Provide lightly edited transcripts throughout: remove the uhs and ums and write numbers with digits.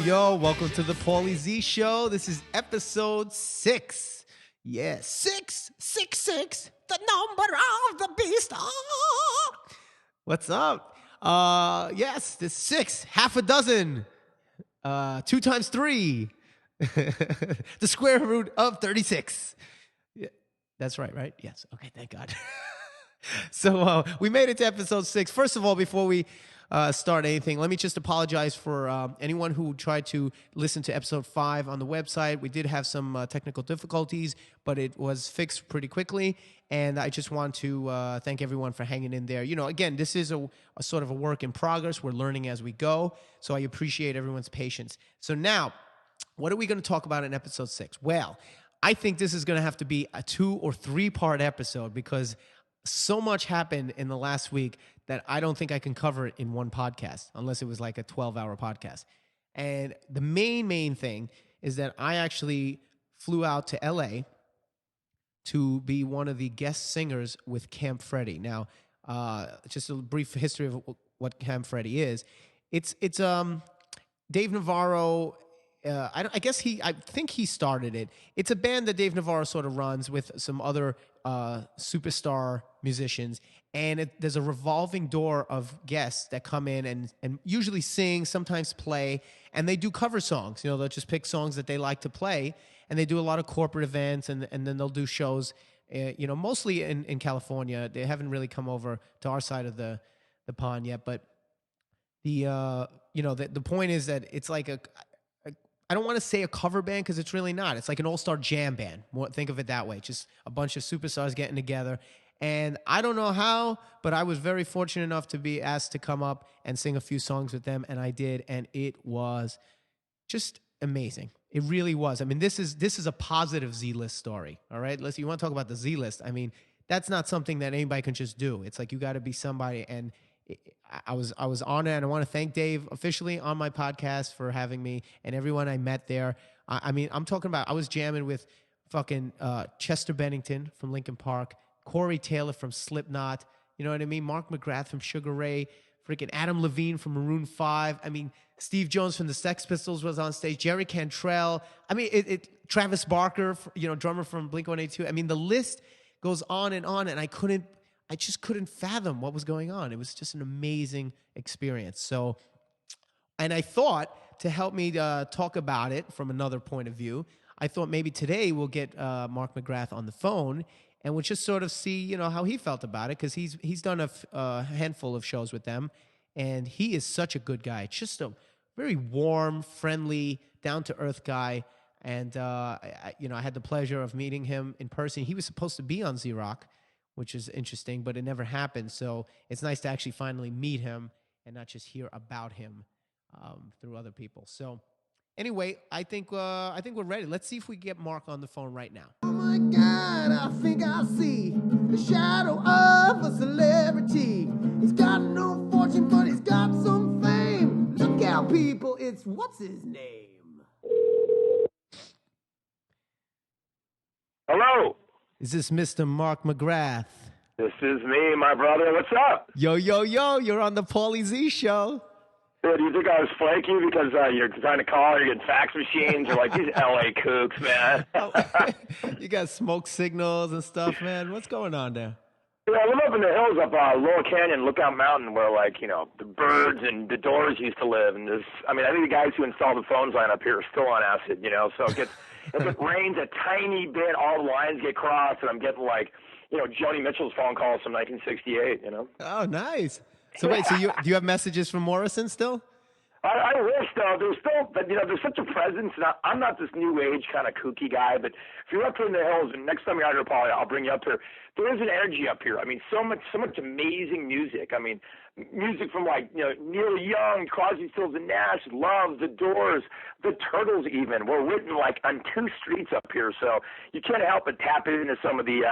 Yo, welcome to the Paulie Z show. This is episode 6. Yes, 666, the number of the beast. Oh. What's up? Yes, this 6, half a dozen. 2 times 3. The square root of 36. Yeah, that's right? Yes. Okay, thank God. So we made it to episode 6. First of all, before we start anything, let me just apologize for anyone who tried to listen to episode 5 on the website. We did have some technical difficulties, but it was fixed pretty quickly. And I just want to thank everyone for hanging in there. You know, again, this is a sort of a work in progress. We're learning as we go. So I appreciate everyone's patience. So now, what are we going to talk about in episode 6? Well, I think this is going to have to be a 2 or 3 part episode because so much happened in the last week that I don't think I can cover it in one podcast unless it was like a 12-hour podcast. And the main thing is that I actually flew out to LA to be one of the guest singers with Camp Freddy. Now, just a brief history of what Camp Freddy is. It's Dave Navarro. I think he started it. It's a band that Dave Navarro sort of runs with some other superstar musicians, and there's a revolving door of guests that come in and usually sing, sometimes play, and they do cover songs. You know, they'll just pick songs that they like to play, and they do a lot of corporate events, and then they'll do shows, mostly in California. They haven't really come over to our side of the pond yet, but the point is that it's like I don't want to say a cover band because it's really not. It's like an all-star jam band. Think of it that way. Just a bunch of superstars getting together. And I don't know how, but I was very fortunate enough to be asked to come up and sing a few songs with them, and I did, and it was just amazing. It really was. I mean, this is a positive Z-list story, all right? Listen, you want to talk about the Z-list. I mean, that's not something that anybody can just do. It's like you got to be somebody, and I was honored, and I want to thank Dave officially on my podcast for having me and everyone I met there. I mean, I'm talking about I was jamming with fucking Chester Bennington from Linkin Park, Corey Taylor from Slipknot, you know what I mean? Mark McGrath from Sugar Ray, freaking Adam Levine from Maroon 5. I mean, Steve Jones from the Sex Pistols was on stage, Jerry Cantrell. I mean, Travis Barker, drummer from Blink-182. I mean, the list goes on, and I just couldn't fathom what was going on. It was just an amazing experience. So, and I thought to help me talk about it from another point of view, I thought maybe today we'll get Mark McGrath on the phone and we'll just sort of see, how he felt about it, because he's done a handful of shows with them, and he is such a good guy. Just a very warm, friendly, down-to-earth guy. And I had the pleasure of meeting him in person. He was supposed to be on Z-Rock, which is interesting, but it never happened. So it's nice to actually finally meet him and not just hear about him through other people. So anyway, I think we're ready. Let's see if we get Mark on the phone right now. Oh my God, I think I see the shadow of a celebrity. He's got no fortune, but he's got some fame. Look out, people, it's what's his name? Hello. Is this Mr. Mark McGrath? This is me, my brother. What's up? Yo, you're on the Paulie Z show. Dude, do you think I was flaky because you're trying to call, you're getting fax machines? You're like, these LA kooks, man. You got smoke signals and stuff, man. What's going on there? I live up in the hills up Laurel Canyon, Lookout Mountain, where, the birds and the Doors used to live. And I think the guys who installed the phone line up here are still on acid, so it gets, if it rains a tiny bit, all the lines get crossed, and I'm getting, Joni Mitchell's phone calls from 1968, Oh, nice. So wait, do you have messages from Morrison still? I wish, though. There's still, but there's such a presence. And I'm not this new age kind of kooky guy, but if you're up here in the hills, and next time you're out here, Paulie, I'll bring you up here. There is an energy up here. I mean, so much amazing music. I mean, music from Neil Young, Crosby, Stills and Nash, Love, The Doors, The Turtles even were written on 2 streets up here. So you can't help but tap into some of the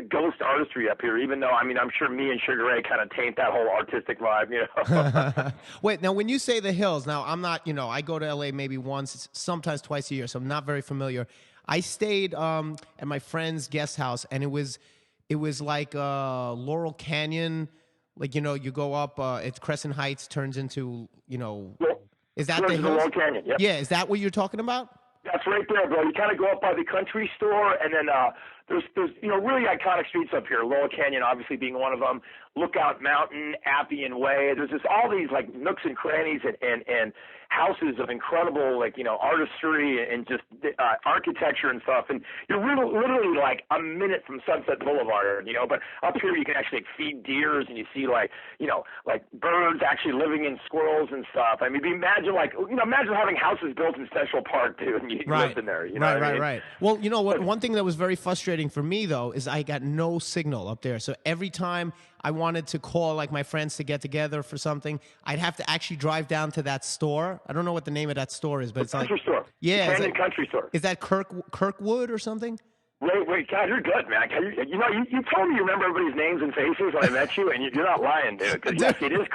ghost artistry up here. Even though I'm sure me and Sugar Ray kind of taint that whole artistic vibe. Wait, now when you say the hills, now I'm not. I go to LA maybe once, sometimes twice a year, so I'm not very familiar. I stayed at my friend's guest house, and it was like Laurel Canyon. You go up, it's Crescent Heights turns into, Is that towards the the hills? Laurel Canyon. Yep. Yeah, is that what you're talking about? That's right there, bro. You kind of go up by the country store, and then there's really iconic streets up here. Laurel Canyon, obviously being one of them. Lookout Mountain, Appian Way. There's just all these like nooks and crannies and houses of incredible artistry and just architecture and stuff. And you're literally like a minute from Sunset Boulevard, But up here you can actually feed deers, and you see like birds actually living in squirrels and stuff. I mean, imagine imagine having houses built in Central Park too, and you lived in there. Right. Well, you know what? One thing that was very frustrating for me though is I got no signal up there. So every time I wanted to call like my friends to get together for something, I'd have to actually drive down to that store. I don't know what the name of that store is, but it's like country store. Yeah, Canyon Country Store. Is that Kirkwood or something? Wait, God, you're good, man. You told me you remember everybody's names and faces when I met you, and you're not lying, dude. Because yes, it is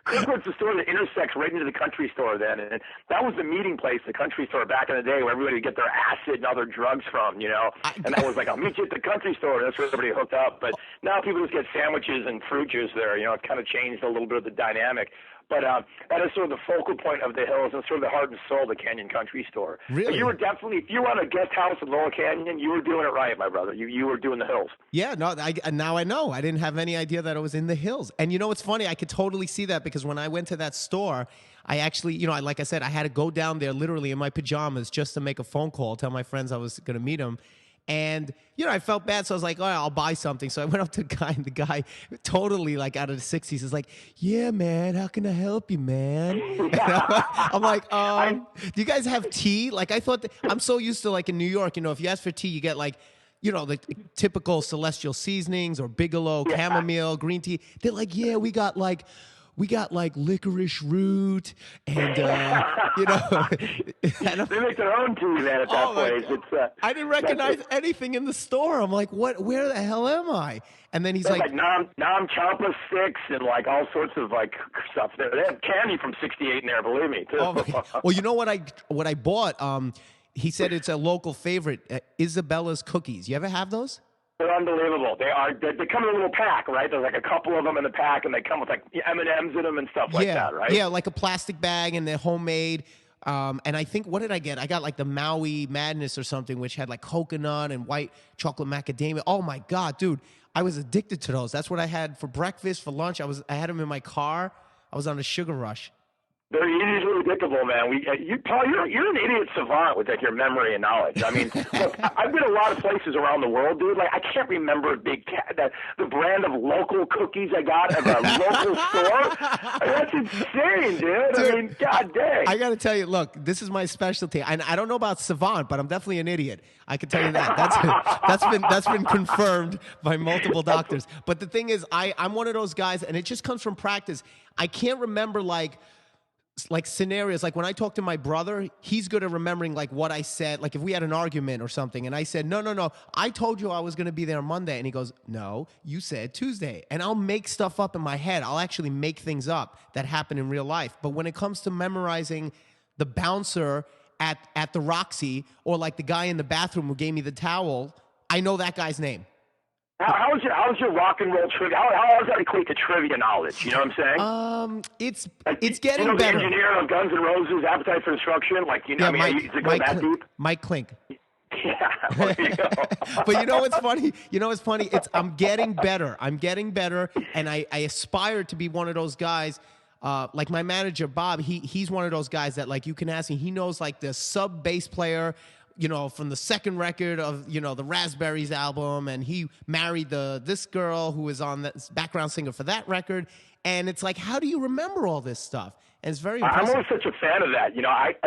Kirkwood's the store that intersects right into the country store then, and that was the meeting place, the country store back in the day where everybody would get their acid and other drugs from, And that was like, I'll meet you at the country store. That's where everybody hooked up. But now people just get sandwiches and fruit juice there. It kind of changed a little bit of the dynamic. But that is sort of the focal point of the hills and sort of the heart and soul of the Canyon Country Store. Really? But you were definitely, if you were on a guest house in Laurel Canyon, you were doing it right, my brother. You were doing the hills. Yeah, no, now I know. I didn't have any idea that it was in the hills. And you know what's funny? I could totally see that because when I went to that store, I actually, like I said, I had to go down there literally in my pajamas just to make a phone call, tell my friends I was going to meet them. And, I felt bad, so I was like, all right, I'll buy something. So I went up to the guy, and the guy totally, like, out of the 60s is like, yeah, man, how can I help you, man? And I'm like, do you guys have tea? Like, I thought, I'm so used to, like, in New York, if you ask for tea, you get, like, the typical Celestial Seasonings or Bigelow, chamomile, green tea. They're like, yeah, we got licorice root and they make their own tea then at that place. It's I didn't recognize anything in the store. I'm like, where the hell am I? And then he's like Nam Champa sticks and like all sorts of like stuff there. They have candy from 68 in there, believe me, too. Well, you know what I bought? He said it's a local favorite, Isabella's cookies. You ever have those? They're unbelievable. They come in a little pack, right? There's like a couple of them in the pack, and they come with like M&Ms in them and stuff like that, right? Yeah, like a plastic bag, and they're homemade. And I think, what did I get? I got like the Maui Madness or something, which had like coconut and white chocolate macadamia. Oh my God, dude. I was addicted to those. That's what I had for breakfast, for lunch. I had them in my car. I was on a sugar rush. They're easily addictable, man. Paul, you're an idiot savant with like your memory and knowledge. I mean, look, I've been a lot of places around the world, dude. Like, I can't remember the brand of local cookies I got at a local store. That's insane, dude. I mean, God dang. I got to tell you, look, this is my specialty. And I don't know about savant, but I'm definitely an idiot. I can tell you that. That's been confirmed by multiple doctors. But the thing is, I'm one of those guys, and it just comes from practice. I can't remember like scenarios, like when I talk to my brother, he's good at remembering like what I said, like if we had an argument or something and I said, no, I told you I was going to be there on Monday, and he goes, no, you said Tuesday. And I'll make stuff up in my head. I'll actually make things up that happen in real life. But when it comes to memorizing the bouncer at the Roxy, or like the guy in the bathroom who gave me the towel, I know that guy's name. How's your rock and roll trivia? How does that equate to trivia knowledge? You know what I'm saying? It's getting better. The engineer of Guns N' Roses, Appetite for Destruction, like is it going that deep? Mike Klink. Yeah, there you go. But you know what's funny? I'm getting better. And I aspire to be one of those guys. Like my manager Bob, he's one of those guys that like you can ask him. He knows like the sub bass player, from the second record of, the Raspberries album, and he married this girl who was on the background singer for that record. And it's like, how do you remember all this stuff? And it's very impressive. I'm always such a fan of that.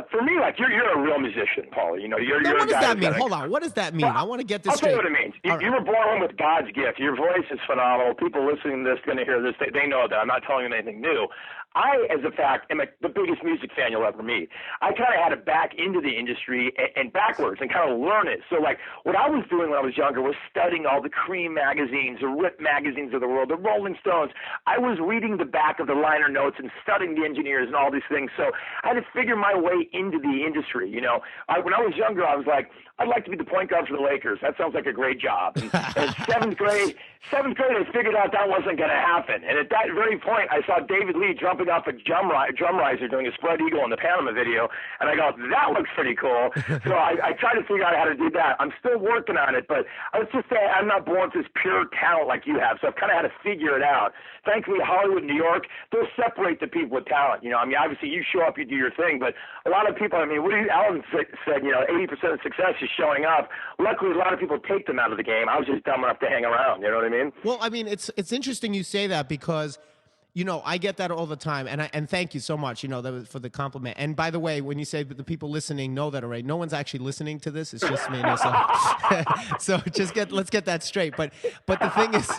For me, like you're a real musician, Paulie. You're what does that mean? Hold on. What does that mean? Well, I want to get this I'll straight. tell you what it means. You were born with God's gift. Your voice is phenomenal. People listening to this going to hear this. They know that. I'm not telling them anything new. I, as a fact, am the biggest music fan you'll ever meet. I kind of had to back into the industry and backwards and kind of learn it. So, like, what I was doing when I was younger was studying all the Cream magazines, the Rip magazines of the world, the Rolling Stones. I was reading the back of the liner notes and studying the engineers and all these things. So I had to figure my way into the industry. When I was younger, I was like, I'd like to be the point guard for the Lakers. That sounds like a great job. And in seventh grade, 7th grade, I figured out that wasn't going to happen. And at that very point, I saw David Lee jumping off a drum riser doing a spread eagle in the Panama video, and I go, that looks pretty cool. So I tried to figure out how to do that. I'm still working on it, but I was just saying I'm not born with this pure talent like you have, so I've kind of had to figure it out. Thankfully, Hollywood and New York, they'll separate the people with talent. You know, I mean, obviously you show up, you do your thing, but a lot of people, I mean, Alan said, you know, 80% of success is showing up. Luckily, a lot of people take them out of the game. I was just dumb enough to hang around. You know what I mean? Well, I mean, it's interesting you say that because, you know, I get that all the time, and thank you so much, you know, for the compliment. And by the way, when you say that the people listening know that already, no one's actually listening to this. It's just me. So let's get that straight. But the thing is,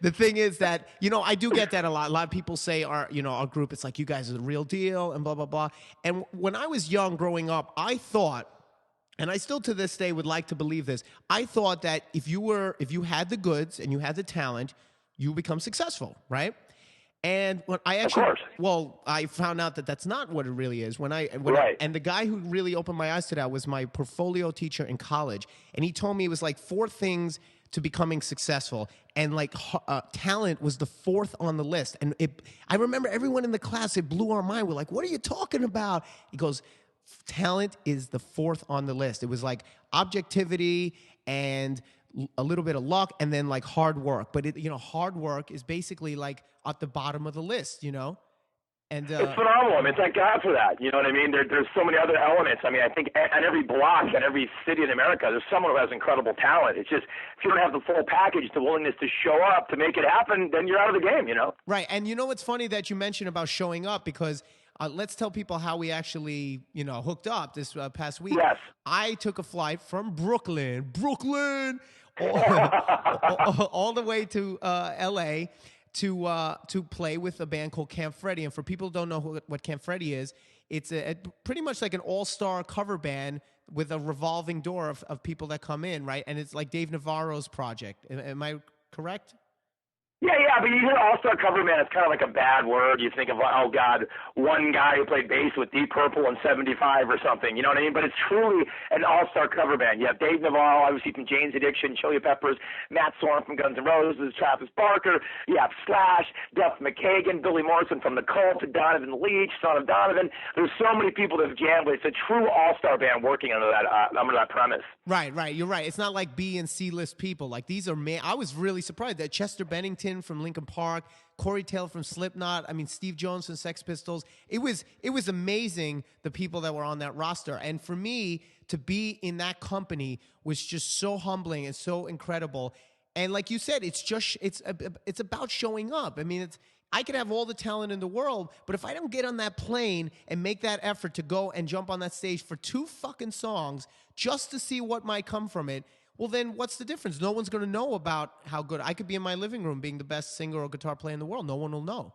the thing is that, you know, I do get that a lot. A lot of people say our group, it's like you guys are the real deal and blah blah blah. And when I was young, growing up, I thought. And I still to this day would like to believe this. I thought that if you had the goods and you had the talent, you become successful, right? And when I actually, I found out that that's not what it really is. And the guy who really opened my eyes to that was my portfolio teacher in college, and he told me it was like 4 things to becoming successful, and like talent was the 4th on the list. And I remember everyone in the class, it blew our mind. We're like, "What are you talking about?" He goes, talent is the 4th on the list. It was like objectivity and a little bit of luck and then like hard work. But hard work is basically like at the bottom of the list, you know? And it's phenomenal. I mean, thank God for that. You know what I mean? There's so many other elements. I mean, I think at every block, at every city in America, there's someone who has incredible talent. It's just if you don't have the full package, the willingness to show up to make it happen, then you're out of the game, you know? Right. And you know what's funny that you mentioned about showing up, because let's tell people how we actually, hooked up this past week. Yes. I took a flight from Brooklyn, all the way to L.A. to play with a band called Camp Freddy. And for people who don't know what Camp Freddy is, it's pretty much like an all-star cover band with a revolving door of people that come in, right? And it's like Dave Navarro's project. Am I correct? Yeah, but you hear all-star cover band, it's kind of like a bad word. You think of, oh, God, one guy who played bass with Deep Purple in 75 or something, you know what I mean? But it's truly an all-star cover band. You have Dave Navarro, obviously from Jane's Addiction, Chili Peppers, Matt Sorum from Guns N' Roses, Travis Barker, you have Slash, Duff McKagan, Billy Morrison from The Cult, Donovan Leach, Son of Donovan. There's so many people that have jammed, but it's a true all-star band working under that premise. Right, you're right. It's not like B and C list people. Like these are, I was really surprised that Chester Bennington from Linkin Park, Corey Taylor from Slipknot, Steve Jones from Sex Pistols. It was amazing, the people that were on that roster. And for me to be in that company was just so humbling and so incredible. And like you said, it's about showing up. I mean, I could have all the talent in the world, but if I don't get on that plane and make that effort to go and jump on that stage for 2 fucking songs just to see what might come from it, well, then what's the difference? No one's going to know about how good. I could be in my living room being the best singer or guitar player in the world. No one will know.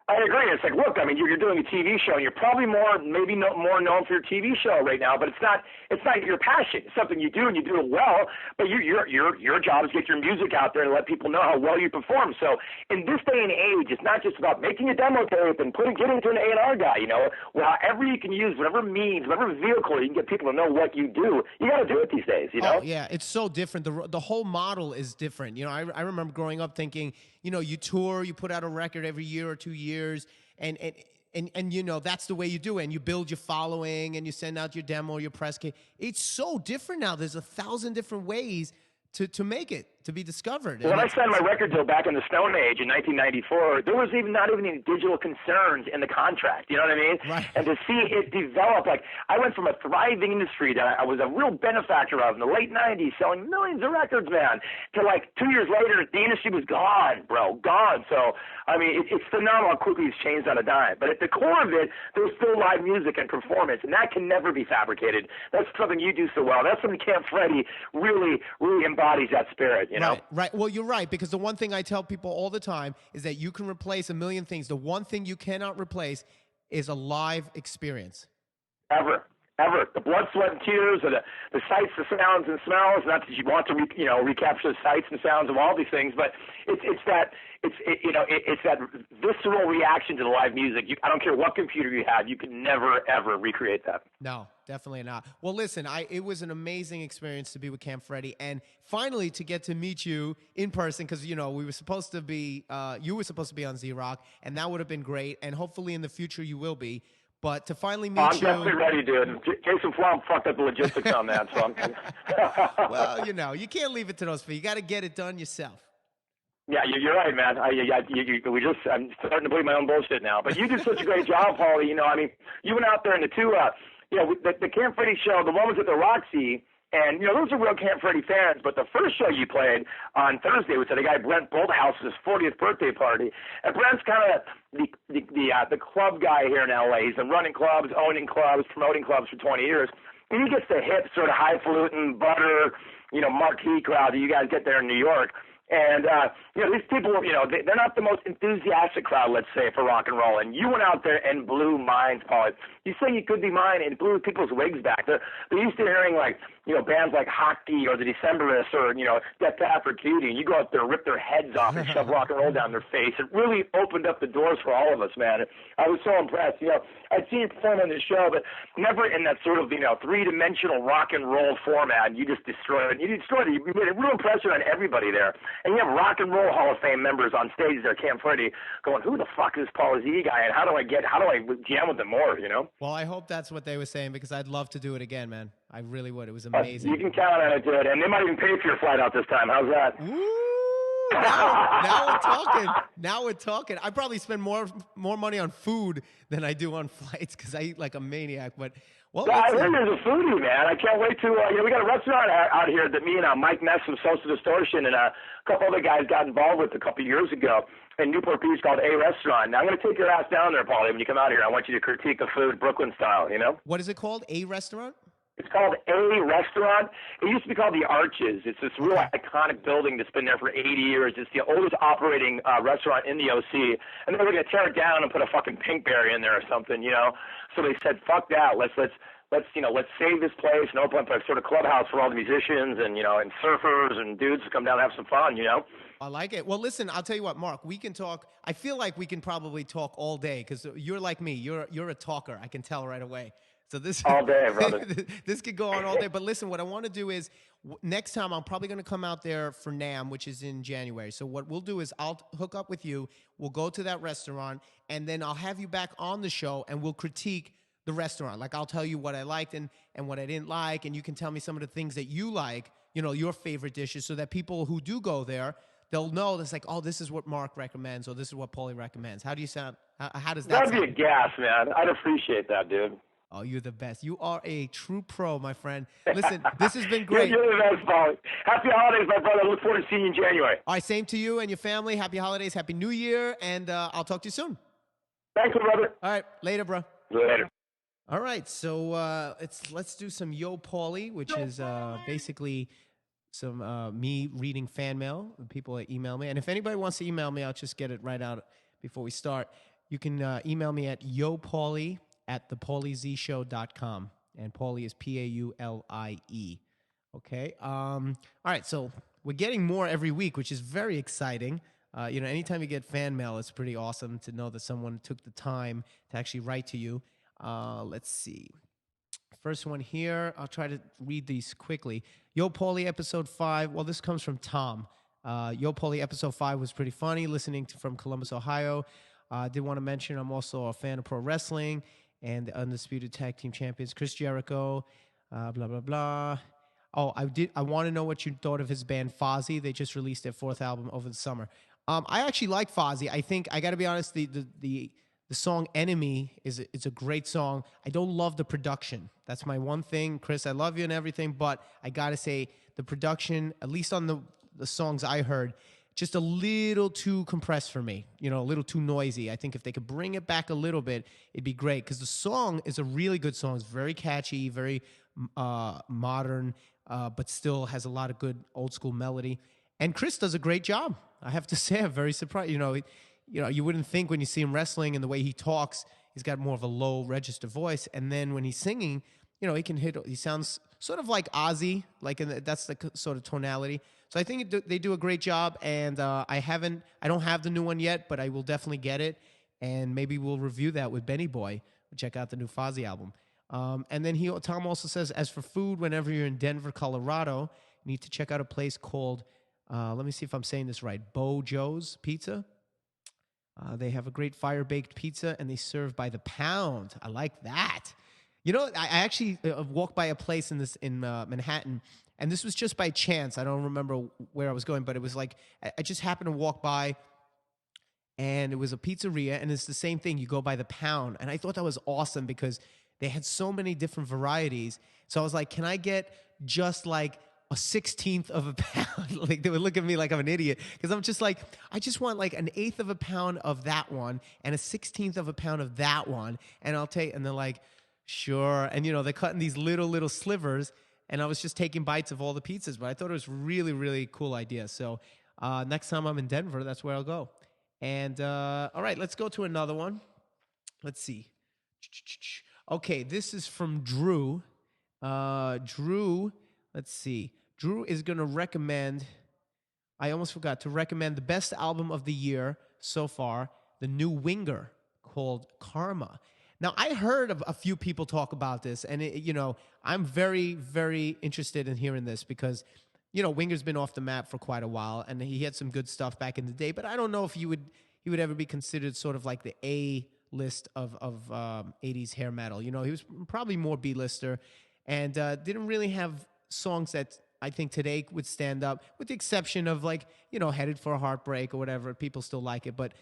I agree. It's like, look, I mean, you're doing a TV show, and you're probably more known for your TV show right now, but it's not your passion. It's something you do, and you do it well. But your job is to get your music out there and let people know how well you perform. So in this day and age, it's not just about making a demo tape and getting to an A&R guy. You know, however you can use whatever means, whatever vehicle you can get people to know what you do. You got to do it these days. You know? Oh, yeah, it's so different. The whole model is different. You know, I remember growing up thinking, you tour, you put out a record every year or 2 years, and that's the way you do it. And you build your following, and you send out your demo, your press kit. It's so different now. There's 1,000 different ways to make it, to be discovered. When I signed my record deal back in the Stone Age in 1994, there was not even any digital concerns in the contract. You know what I mean? Right. And to see it develop, like I went from a thriving industry that I was a real benefactor of in the late 90s, selling millions of records, man, to like 2 years later, the industry was gone, bro, gone. So, I mean, it's phenomenal how quickly it's changed on a dime. But at the core of it, there's still live music and performance, and that can never be fabricated. That's something you do so well. That's something Camp Freddy really embodies that spirit. You know? Right. Well, you're right, because the one thing I tell people all the time is that you can replace a million things. The one thing you cannot replace is a live experience. Ever. ever. The blood, sweat, and tears, or the sights, the sounds, and smells. Not that you want to, recapture the sights and sounds of all these things, but it's that visceral reaction to the live music. I don't care what computer you have, you can never ever recreate that. No, definitely not. Well, listen, it was an amazing experience to be with Camp Freddy, and finally to get to meet you in person, because we were supposed to be, you were supposed to be on Z-Rock, and that would have been great, and hopefully in the future you will be. But to finally meet I'm definitely ready, dude. Jason Flom fucked up the logistics on that, so I'm. Well, you can't leave it to those people. You got to get it done yourself. Yeah, you're right, man. I'm starting to believe my own bullshit now. But you did such a great job, Paulie. You went out there in the two, the Camp Freddy show. The one was at the Roxy, and those are real Camp Freddy fans. But the first show you played on Thursday was at a guy Brent Bolthouse's 40th birthday party. And Brent's kind of the club guy here in LA. He's been running clubs, owning clubs, promoting clubs for 20 years. And he gets the hip, sort of highfalutin, butter, marquee crowd that you guys get there in New York. And, these people, they're not the most enthusiastic crowd, let's say, for rock and roll. And you went out there and blew minds, Paul. You say you could be mine and blew people's wigs back. They're used to hearing, bands like Hockey or the Decemberists or, Death to Aphrodite. And you go out there and rip their heads off and shove rock and roll down their face. It really opened up the doors for all of us, man. I was so impressed. I'd seen you perform on the show, but never in that sort of, three-dimensional rock and roll format. You just destroyed it. You made a real impression on everybody there. And you have Rock and Roll Hall of Fame members on stage there, Camp Freddy, going, who the fuck is Paulie Z guy, and how do I jam with them more, Well, I hope that's what they were saying, because I'd love to do it again, man. I really would. It was amazing. You can count on it, dude. And they might even pay for your flight out this time. How's that? Ooh, now we're talking. Now we're talking. I probably spend more money on food than I do on flights, because I eat like a maniac, but... Well, I heard there's a foodie, man. I can't wait to, we got a restaurant out here that me and Mike Ness from Social Distortion and a couple other guys got involved with a couple years ago in Newport Beach called A Restaurant. Now, I'm going to take your ass down there, Paulie, when you come out here. I want you to critique the food Brooklyn style, What is it called? A Restaurant? It's called A Restaurant. It used to be called the Arches. It's this real iconic building that's been there for 80 years. It's the oldest operating restaurant in the OC. And they were going to tear it down and put a fucking Pinkberry in there or something, So they said, fuck that. Let's save this place and open up a sort of clubhouse for all the musicians and, and surfers and dudes to come down and have some fun, I like it. Well, listen, I'll tell you what, Mark, we can talk. I feel like we can probably talk all day, because you're like me. You're a talker. I can tell right away. So this all day, brother. This could go on all day. But listen, what I want to do is next time I'm probably going to come out there for NAMM, which is in January. So what we'll do is I'll hook up with you. We'll go to that restaurant, and then I'll have you back on the show, and we'll critique the restaurant. Like, I'll tell you what I liked and what I didn't like, and you can tell me some of the things that you like, your favorite dishes, so that people who do go there, they'll know it's like, oh, this is what Mark recommends, or this is what Paulie recommends. How do you sound? How does that sound? That'd be a gas, man. I'd appreciate that, dude. Oh, you're the best. You are a true pro, my friend. Listen, this has been great. You're the best, Paulie. Happy holidays, my brother. I look forward to seeing you in January. All right, same to you and your family. Happy holidays. Happy New Year. And I'll talk to you soon. Thanks, brother. All right, later, bro. Later. All right, so let's do some Yo Paulie, which is basically some me reading fan mail. People that email me. And if anybody wants to email me, I'll just get it right out before we start. You can email me at yopaulie@thepauliezshow.com. And Paulie is Paulie. Okay. All right, so we're getting more every week, which is very exciting. Anytime you get fan mail, it's pretty awesome to know that someone took the time to actually write to you. Let's see. First one here. I'll try to read these quickly. Yo Paulie episode 5. Well, this comes from Tom. Yo Paulie episode 5 was pretty funny. Listening from Columbus, Ohio. I did want to mention I'm also a fan of pro wrestling and the Undisputed Tag Team Champions, Chris Jericho. Blah blah blah. Oh, I want to know what you thought of his band Fozzy. They just released their 4th album over the summer. I actually like Fozzy. I think I got to be honest. The song "Enemy" it's a great song. I don't love the production. That's my one thing, Chris. I love you and everything, but I gotta say the production, at least on the songs I heard, just a little too compressed for me. A little too noisy. I think if they could bring it back a little bit, it'd be great. Because the song is a really good song. It's very catchy, very modern, but still has a lot of good old school melody. And Chris does a great job. I have to say, I'm very surprised. You wouldn't think when you see him wrestling and the way he talks, he's got more of a low register voice. And then when he's singing, he can hit. He sounds sort of like Ozzy, like that's the sort of tonality. So I think they do a great job, and I don't have the new one yet, but I will definitely get it, and maybe we'll review that with Benny Boy. Check out the new Fozzy album. And then Tom also says, as for food, whenever you're in Denver, Colorado, you need to check out a place called, let me see if I'm saying this right, Bo Joe's Pizza. They have a great fire-baked pizza, and they serve by the pound. I like that. I actually walked by a place in Manhattan, and this was just by chance. I don't remember where I was going, but it was like I just happened to walk by, and it was a pizzeria, and it's the same thing. You go by the pound, and I thought that was awesome because they had so many different varieties. So I was like, can I get just like a 16th of a pound? Like they would look at me like I'm an idiot because I'm just like, I just want like an eighth of a pound of that one and a 16th of a pound of that one. And and they're like, sure. And they're cutting these little slivers. And I was just taking bites of all the pizzas, but I thought it was really, really cool idea. So next time I'm in Denver, that's where I'll go. And all right, let's go to another one. Let's see. Okay, this is from Drew. Drew, let's see. Drew is going to recommend, I almost forgot to recommend the best album of the year so far, the new Winger called Karma. Now, I heard of a few people talk about this, and I'm very, very interested in hearing this because, Winger's been off the map for quite a while, and he had some good stuff back in the day, but I don't know if he would ever be considered sort of like the A list of 80s hair metal. He was probably more B-lister and didn't really have songs that I think today would stand up, with the exception of like, Headed for a Heartbreak or whatever. People still like it, but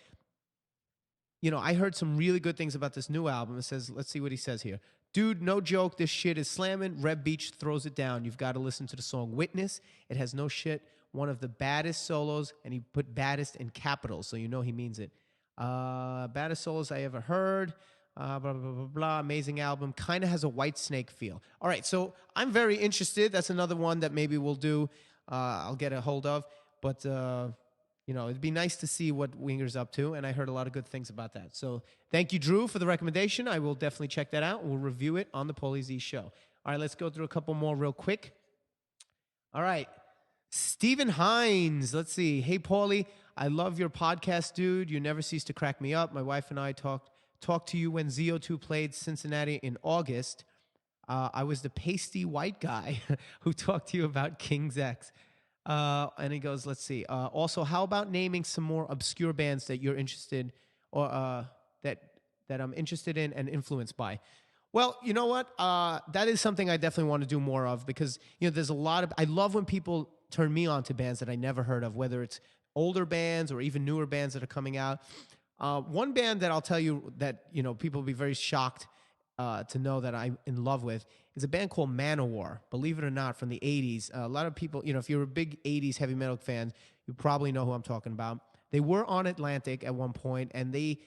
I heard some really good things about this new album. It says, let's see what he says here. Dude, no joke, this shit is slamming. Reb Beach throws it down. You've got to listen to the song Witness. It has no shit. One of the baddest solos, and he put baddest in capitals, so he means it. Baddest solos I ever heard. Blah, blah, blah, blah, blah. Amazing album. Kind of has a White Snake feel. All right, so I'm very interested. That's another one that maybe we'll do. I'll get a hold of. But, it'd be nice to see what Winger's up to, and I heard a lot of good things about that. So thank you, Drew, for the recommendation. I will definitely check that out. We'll review it on the Paulie Z Show. All right, let's go through a couple more real quick. All right. Stephen Hines, let's see. Hey, Paulie, I love your podcast, dude. You never cease to crack me up. My wife and I talked to you when ZO2 played Cincinnati in August. I was the pasty white guy who talked to you about King's X. And he goes, let's see. Also, how about naming some more obscure bands that you're interested or that I'm interested in and influenced by? Well, you know what? That is something I definitely want to do more of because, there's a lot of, I love when people turn me on to bands that I never heard of, whether it's older bands or even newer bands that are coming out. One band that I'll tell you that, people will be very shocked to know that I'm in love with is a band called Manowar, believe it or not, from the 80s. A lot of people, if you're a big 80s heavy metal fan, you probably know who I'm talking about. They were on Atlantic at one point, and they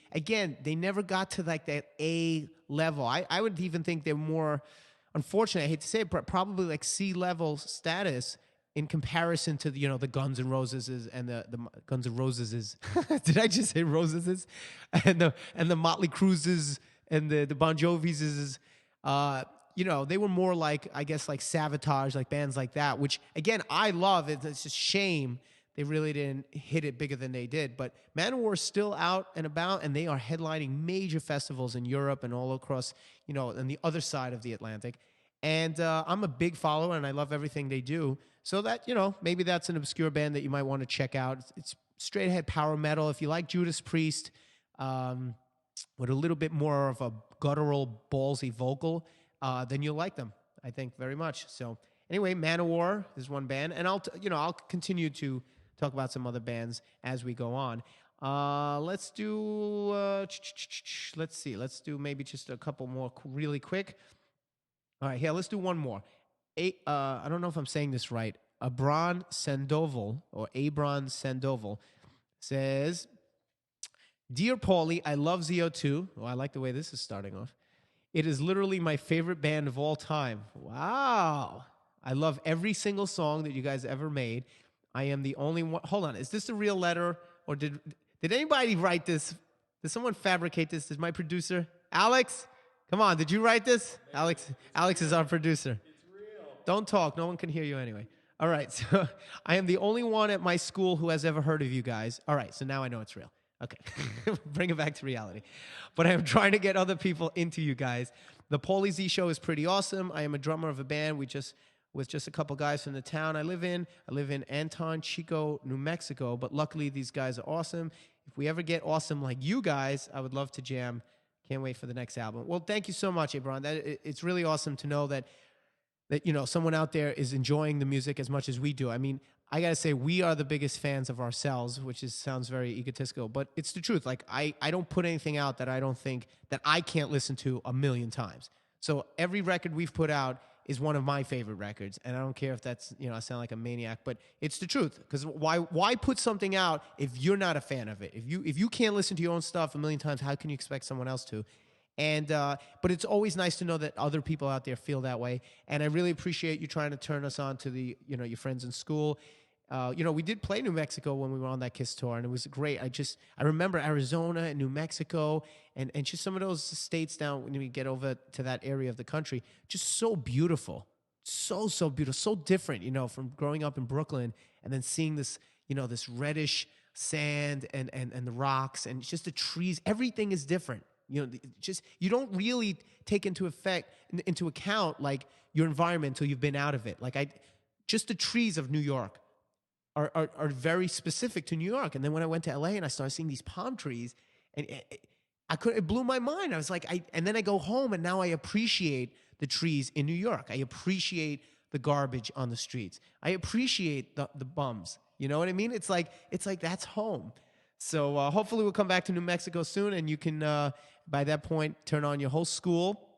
never got to like that A level. I would even think they're more, unfortunately, I hate to say it, but probably like C level status in comparison to the Guns N' Roses and the Guns N' Roses. Did I just say Roses? And the Motley Crueses and the Bon Jovis. They were more like, I guess, like Savatage, like bands like that, which again I love. It's a shame they really didn't hit it bigger than they did. But Manowar is still out and about, and they are headlining major festivals in Europe and all across, on the other side of the Atlantic. And I'm a big follower, and I love everything they do. So that, maybe that's an obscure band that you might want to check out. It's straight ahead power metal. If you like Judas Priest, with a little bit more of a guttural, ballsy vocal, then you'll like them, I think, very much. So anyway, Manowar is one band, and I'll continue to talk about some other bands as we go on. Let's do let's do maybe just a couple more really quick. All right, here, let's do one more. I don't know if I'm saying this right. Abron Sandoval says, Dear Paulie, I love ZO2. Oh, I like the way this is starting off. It is literally my favorite band of all time. Wow. I love every single song that you guys ever made. I am the only one. Hold on. Is this a real letter? Or did anybody write this? Did someone fabricate this? Did my producer, Alex? Come on, did you write this? Alex is our producer. Don't talk. No one can hear you anyway. All right. So I am the only one at my school who has ever heard of you guys. All right. So now I know it's real. Okay. Bring it back to reality. But I am trying to get other people into you guys. The Paulie Z show is pretty awesome. I am a drummer of a band. With just a couple guys from the town I live in. I live in Anton Chico, New Mexico. But luckily, these guys are awesome. If we ever get awesome like you guys, I would love to jam. Can't wait for the next album. Well, thank you so much, Abron. It's really awesome to know that someone out there is enjoying the music as much as we do. I mean, I gotta say, we are the biggest fans of ourselves, sounds very egotistical, but it's the truth. Like, I don't put anything out that I don't think that I can't listen to a million times. So every record we've put out is one of my favorite records, and I don't care if that's, I sound like a maniac, but it's the truth. Because why put something out if you're not a fan of it? If you can't listen to your own stuff a million times, how can you expect someone else to? And but it's always nice to know that other people out there feel that way. And I really appreciate you trying to turn us on to the your friends in school. We did play New Mexico when we were on that KISS tour, and it was great. I remember Arizona and New Mexico and just some of those states down when we get over to that area of the country, just so beautiful. So beautiful, so different, from growing up in Brooklyn and then seeing this, this reddish sand and the rocks and just the trees. Everything is different. You don't really take into account like your environment until you've been out of it. Just the trees of New York are very specific to New York. And then when I went to LA and I started seeing these palm trees, and it blew my mind. I was like, and then I go home and now I appreciate the trees in New York. I appreciate the garbage on the streets. I appreciate the bums. You know what I mean? It's like that's home. So hopefully we'll come back to New Mexico soon, and you can, by that point, turn on your whole school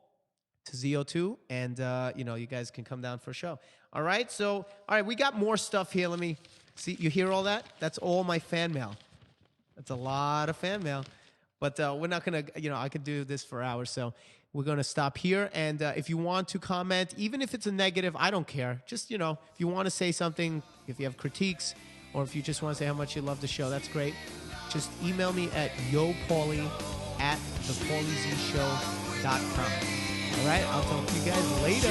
to ZO2, and, you guys can come down for a show. All right? So, all right, we got more stuff here. Let me see. You hear all that? That's all my fan mail. That's a lot of fan mail. But we're not going to, I could do this for hours, so we're going to stop here. And if you want to comment, even if it's a negative, I don't care. Just, if you want to say something, if you have critiques, or if you just want to say how much you love the show, that's great. Just email me at yopaulie@thepauliezshow.com. All right, I'll talk to you guys later.